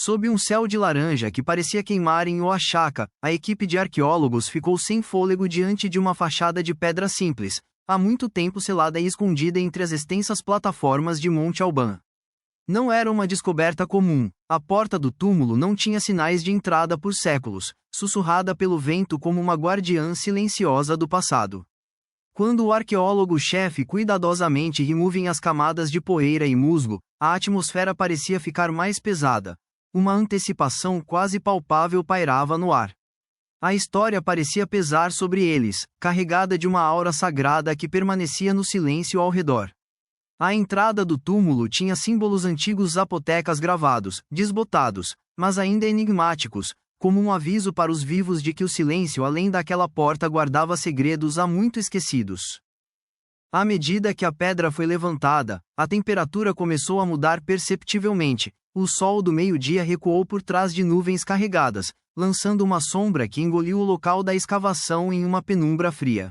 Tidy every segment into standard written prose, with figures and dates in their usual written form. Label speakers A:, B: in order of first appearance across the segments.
A: Sob um céu de laranja que parecia queimar em Oaxaca, a equipe de arqueólogos ficou sem fôlego diante de uma fachada de pedra simples, há muito tempo selada e escondida entre as extensas plataformas de Monte Alban. Não era uma descoberta comum. A porta do túmulo não tinha sinais de entrada por séculos, sussurrada pelo vento como uma guardiã silenciosa do passado. Quando o arqueólogo-chefe cuidadosamente removia as camadas de poeira e musgo, a atmosfera parecia ficar mais pesada. Uma antecipação quase palpável pairava no ar. A história parecia pesar sobre eles, carregada de uma aura sagrada que permanecia no silêncio ao redor. A entrada do túmulo tinha símbolos antigos zapotecas gravados, desbotados, mas ainda enigmáticos, como um aviso para os vivos de que o silêncio além daquela porta guardava segredos há muito esquecidos. À medida que a pedra foi levantada, a temperatura começou a mudar perceptivelmente. O sol do meio-dia recuou por trás de nuvens carregadas, lançando uma sombra que engoliu o local da escavação em uma penumbra fria.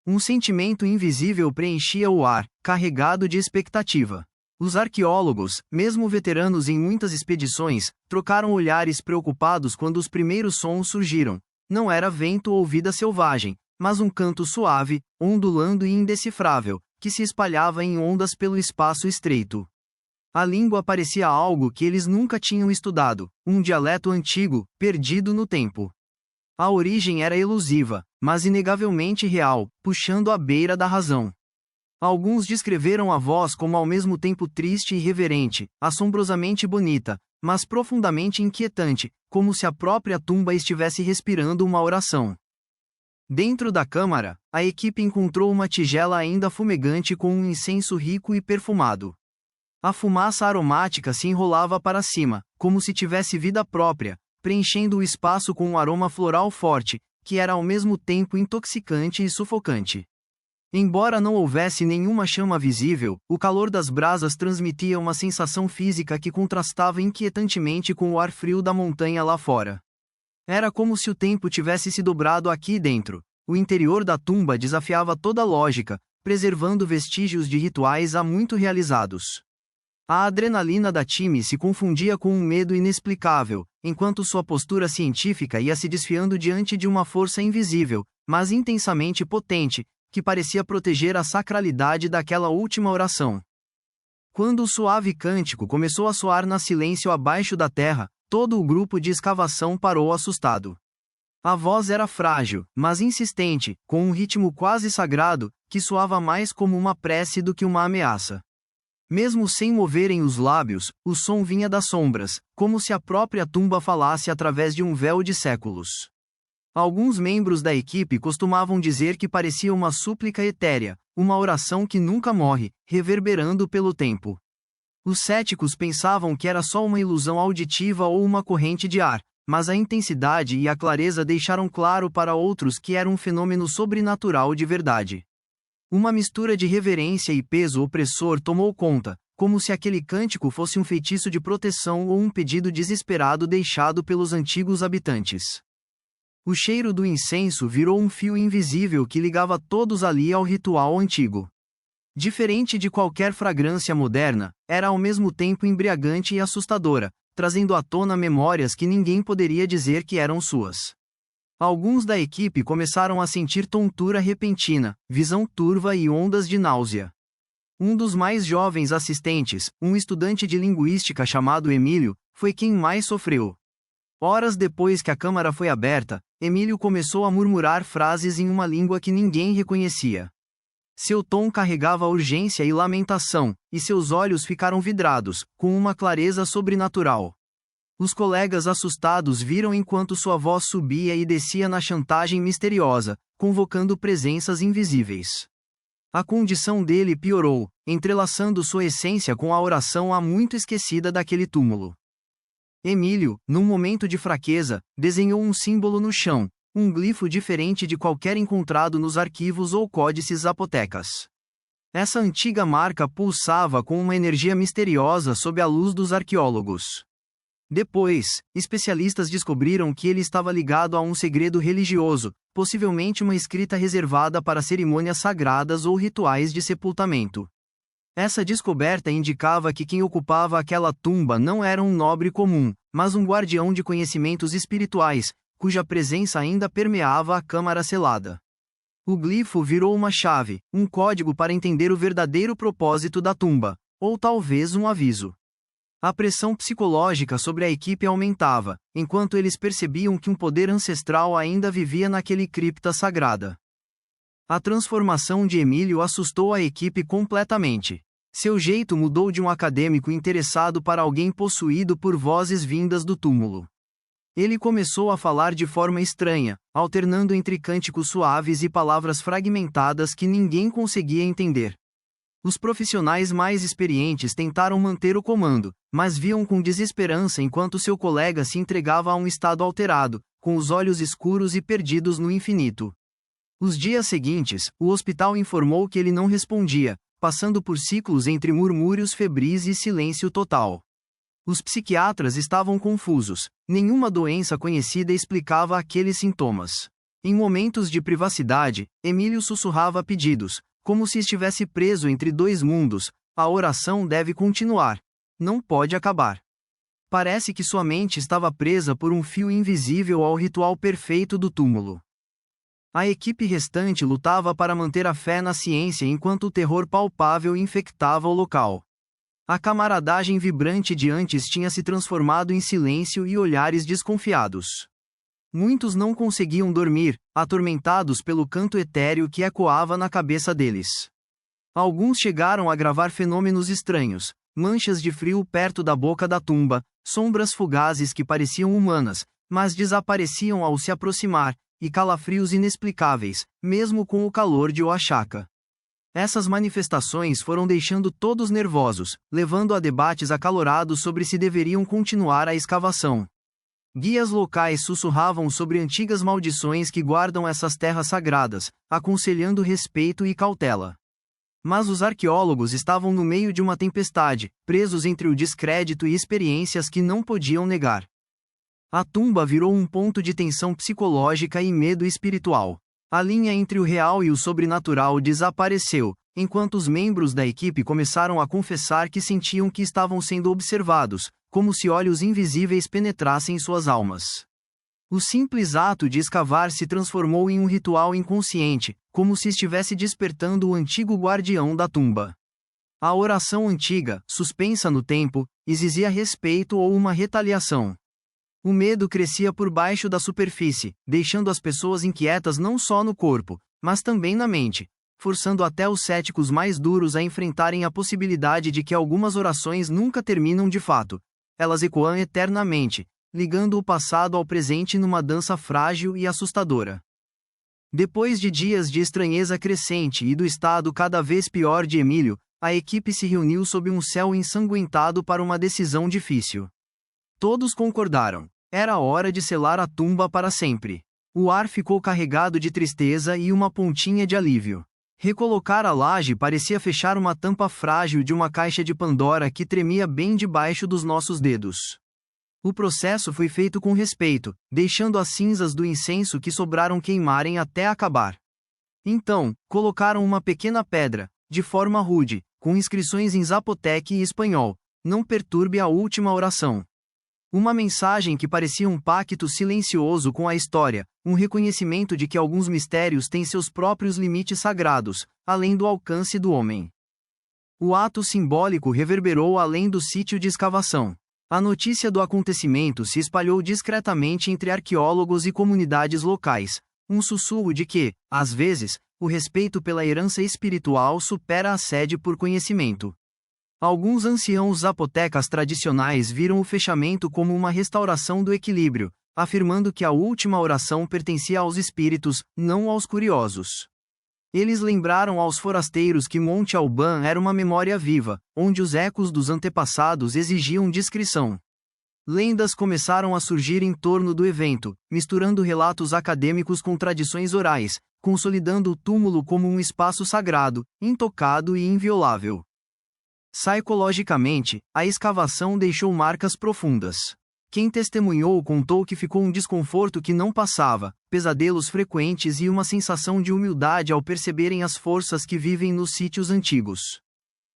A: Um sentimento invisível preenchia o ar, carregado de expectativa. Os arqueólogos, mesmo veteranos em muitas expedições, trocaram olhares preocupados quando os primeiros sons surgiram. Não era vento ou vida selvagem, mas um canto suave, ondulando e indecifrável, que se espalhava em ondas pelo espaço estreito. A língua parecia algo que eles nunca tinham estudado, um dialeto antigo, perdido no tempo. A origem era elusiva, mas inegavelmente real, puxando à beira da razão. Alguns descreveram a voz como ao mesmo tempo triste e reverente, assombrosamente bonita, mas profundamente inquietante, como se a própria tumba estivesse respirando uma oração. Dentro da câmara, a equipe encontrou uma tigela ainda fumegante com um incenso rico e perfumado. A fumaça aromática se enrolava para cima, como se tivesse vida própria, preenchendo o espaço com um aroma floral forte, que era ao mesmo tempo intoxicante e sufocante. Embora não houvesse nenhuma chama visível, o calor das brasas transmitia uma sensação física que contrastava inquietantemente com o ar frio da montanha lá fora. Era como se o tempo tivesse se dobrado aqui dentro. O interior da tumba desafiava toda lógica, preservando vestígios de rituais há muito realizados. A adrenalina da Timmy se confundia com um medo inexplicável, enquanto sua postura científica ia se desfiando diante de uma força invisível, mas intensamente potente, que parecia proteger a sacralidade daquela última oração. Quando o suave cântico começou a soar no silêncio abaixo da terra, todo o grupo de escavação parou assustado. A voz era frágil, mas insistente, com um ritmo quase sagrado, que soava mais como uma prece do que uma ameaça. Mesmo sem moverem os lábios, o som vinha das sombras, como se a própria tumba falasse através de um véu de séculos. Alguns membros da equipe costumavam dizer que parecia uma súplica etérea, uma oração que nunca morre, reverberando pelo tempo. Os céticos pensavam que era só uma ilusão auditiva ou uma corrente de ar, mas a intensidade e a clareza deixaram claro para outros que era um fenômeno sobrenatural de verdade. Uma mistura de reverência e peso opressor tomou conta, como se aquele cântico fosse um feitiço de proteção ou um pedido desesperado deixado pelos antigos habitantes. O cheiro do incenso virou um fio invisível que ligava todos ali ao ritual antigo. Diferente de qualquer fragrância moderna, era ao mesmo tempo embriagante e assustadora, trazendo à tona memórias que ninguém poderia dizer que eram suas. Alguns da equipe começaram a sentir tontura repentina, visão turva e ondas de náusea. Um dos mais jovens assistentes, um estudante de linguística chamado Emílio, foi quem mais sofreu. Horas depois que a câmara foi aberta, Emílio começou a murmurar frases em uma língua que ninguém reconhecia. Seu tom carregava urgência e lamentação, e seus olhos ficaram vidrados, com uma clareza sobrenatural. Os colegas assustados viram enquanto sua voz subia e descia na chantagem misteriosa, convocando presenças invisíveis. A condição dele piorou, entrelaçando sua essência com a oração há muito esquecida daquele túmulo. Emílio, num momento de fraqueza, desenhou um símbolo no chão, um glifo diferente de qualquer encontrado nos arquivos ou códices zapotecas. Essa antiga marca pulsava com uma energia misteriosa sob a luz dos arqueólogos. Depois, especialistas descobriram que ele estava ligado a um segredo religioso, possivelmente uma escrita reservada para cerimônias sagradas ou rituais de sepultamento. Essa descoberta indicava que quem ocupava aquela tumba não era um nobre comum, mas um guardião de conhecimentos espirituais, cuja presença ainda permeava a câmara selada. O glifo virou uma chave, um código para entender o verdadeiro propósito da tumba, ou talvez um aviso. A pressão psicológica sobre a equipe aumentava, enquanto eles percebiam que um poder ancestral ainda vivia naquele cripta sagrada. A transformação de Emílio assustou a equipe completamente. Seu jeito mudou de um acadêmico interessado para alguém possuído por vozes vindas do túmulo. Ele começou a falar de forma estranha, alternando entre cânticos suaves e palavras fragmentadas que ninguém conseguia entender. Os profissionais mais experientes tentaram manter o comando, mas viam com desesperança enquanto seu colega se entregava a um estado alterado, com os olhos escuros e perdidos no infinito. Os dias seguintes, o hospital informou que ele não respondia, passando por ciclos entre murmúrios febris e silêncio total. Os psiquiatras estavam confusos. Nenhuma doença conhecida explicava aqueles sintomas. Em momentos de privacidade, Emílio sussurrava pedidos, como se estivesse preso entre dois mundos. A oração deve continuar. Não pode acabar. Parece que sua mente estava presa por um fio invisível ao ritual perfeito do túmulo. A equipe restante lutava para manter a fé na ciência enquanto o terror palpável infectava o local. A camaradagem vibrante de antes tinha se transformado em silêncio e olhares desconfiados. Muitos não conseguiam dormir, atormentados pelo canto etéreo que ecoava na cabeça deles. Alguns chegaram a gravar fenômenos estranhos, manchas de frio perto da boca da tumba, sombras fugazes que pareciam humanas, mas desapareciam ao se aproximar, e calafrios inexplicáveis, mesmo com o calor de Oaxaca. Essas manifestações foram deixando todos nervosos, levando a debates acalorados sobre se deveriam continuar a escavação. Guias locais sussurravam sobre antigas maldições que guardam essas terras sagradas, aconselhando respeito e cautela. Mas os arqueólogos estavam no meio de uma tempestade, presos entre o descrédito e experiências que não podiam negar. A tumba virou um ponto de tensão psicológica e medo espiritual. A linha entre o real e o sobrenatural desapareceu, enquanto os membros da equipe começaram a confessar que sentiam que estavam sendo observados, como se olhos invisíveis penetrassem suas almas. O simples ato de escavar se transformou em um ritual inconsciente, como se estivesse despertando o antigo guardião da tumba. A oração antiga, suspensa no tempo, exigia respeito ou uma retaliação. O medo crescia por baixo da superfície, deixando as pessoas inquietas não só no corpo, mas também na mente, forçando até os céticos mais duros a enfrentarem a possibilidade de que algumas orações nunca terminam de fato. Elas ecoam eternamente, ligando o passado ao presente numa dança frágil e assustadora. Depois de dias de estranheza crescente e do estado cada vez pior de Emílio, a equipe se reuniu sob um céu ensanguentado para uma decisão difícil. Todos concordaram. Era hora de selar a tumba para sempre. O ar ficou carregado de tristeza e uma pontinha de alívio. Recolocar a laje parecia fechar uma tampa frágil de uma caixa de Pandora que tremia bem debaixo dos nossos dedos. O processo foi feito com respeito, deixando as cinzas do incenso que sobraram queimarem até acabar. Então, colocaram uma pequena pedra, de forma rude, com inscrições em zapoteque e espanhol: "Não perturbe a última oração." Uma mensagem que parecia um pacto silencioso com a história, um reconhecimento de que alguns mistérios têm seus próprios limites sagrados, além do alcance do homem. O ato simbólico reverberou além do sítio de escavação. A notícia do acontecimento se espalhou discretamente entre arqueólogos e comunidades locais, um sussurro de que, às vezes, o respeito pela herança espiritual supera a sede por conhecimento. Alguns anciãos zapotecas tradicionais viram o fechamento como uma restauração do equilíbrio, afirmando que a última oração pertencia aos espíritos, não aos curiosos. Eles lembraram aos forasteiros que Monte Alban era uma memória viva, onde os ecos dos antepassados exigiam discrição. Lendas começaram a surgir em torno do evento, misturando relatos acadêmicos com tradições orais, consolidando o túmulo como um espaço sagrado, intocado e inviolável. Psicologicamente, a escavação deixou marcas profundas. Quem testemunhou contou que ficou um desconforto que não passava, pesadelos frequentes e uma sensação de humildade ao perceberem as forças que vivem nos sítios antigos.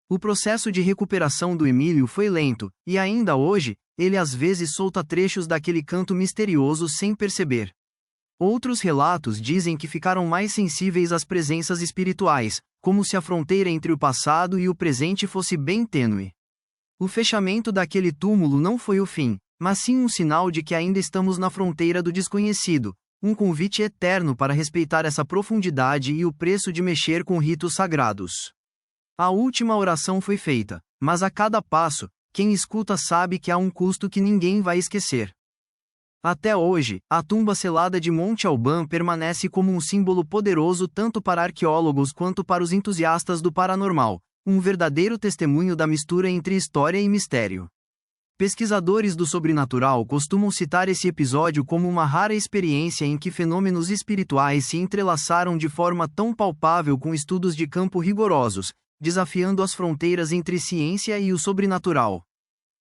A: O processo de recuperação do Emílio foi lento, e ainda hoje, ele às vezes solta trechos daquele canto misterioso sem perceber. Outros relatos dizem que ficaram mais sensíveis às presenças espirituais, como se a fronteira entre o passado e o presente fosse bem tênue. O fechamento daquele túmulo não foi o fim, mas sim um sinal de que ainda estamos na fronteira do desconhecido, um convite eterno para respeitar essa profundidade e o preço de mexer com ritos sagrados. A última oração foi feita, mas a cada passo, quem escuta sabe que há um custo que ninguém vai esquecer. Até hoje, a tumba selada de Monte Alban permanece como um símbolo poderoso tanto para arqueólogos quanto para os entusiastas do paranormal, um verdadeiro testemunho da mistura entre história e mistério. Pesquisadores do sobrenatural costumam citar esse episódio como uma rara experiência em que fenômenos espirituais se entrelaçaram de forma tão palpável com estudos de campo rigorosos, desafiando as fronteiras entre ciência e o sobrenatural.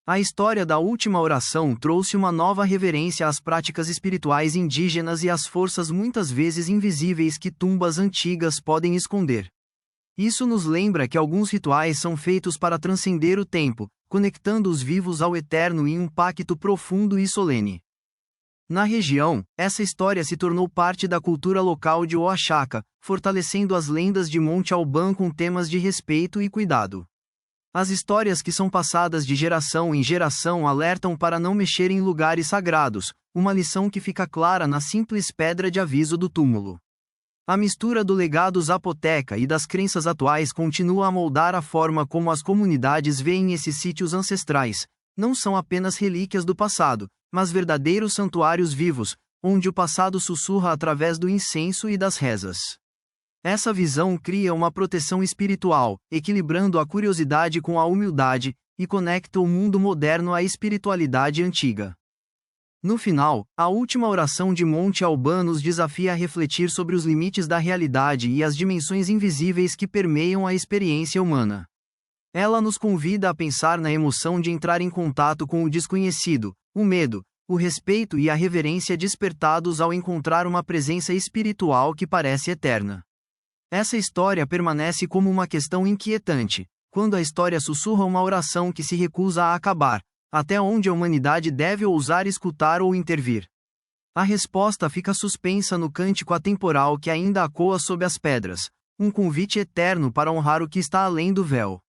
A: A história da última oração trouxe uma nova reverência às práticas espirituais indígenas e às forças muitas vezes invisíveis que tumbas antigas podem esconder. Isso nos lembra que alguns rituais são feitos para transcender o tempo, conectando os vivos ao eterno em um pacto profundo e solene. Na região, essa história se tornou parte da cultura local de Oaxaca, fortalecendo as lendas de Monte Alban com temas de respeito e cuidado. As histórias que são passadas de geração em geração alertam para não mexer em lugares sagrados, uma lição que fica clara na simples pedra de aviso do túmulo. A mistura do legado zapoteca e das crenças atuais continua a moldar a forma como as comunidades veem esses sítios ancestrais. Não são apenas relíquias do passado, mas verdadeiros santuários vivos, onde o passado sussurra através do incenso e das rezas. Essa visão cria uma proteção espiritual, equilibrando a curiosidade com a humildade, e conecta o mundo moderno à espiritualidade antiga. No final, a última oração de Monte Alban nos desafia a refletir sobre os limites da realidade e as dimensões invisíveis que permeiam a experiência humana. Ela nos convida a pensar na emoção de entrar em contato com o desconhecido, o medo, o respeito e a reverência despertados ao encontrar uma presença espiritual que parece eterna. Essa história permanece como uma questão inquietante, quando a história sussurra uma oração que se recusa a acabar. Até onde a humanidade deve ousar escutar ou intervir? A resposta fica suspensa no cântico atemporal que ainda ecoa sob as pedras, um convite eterno para honrar o que está além do véu.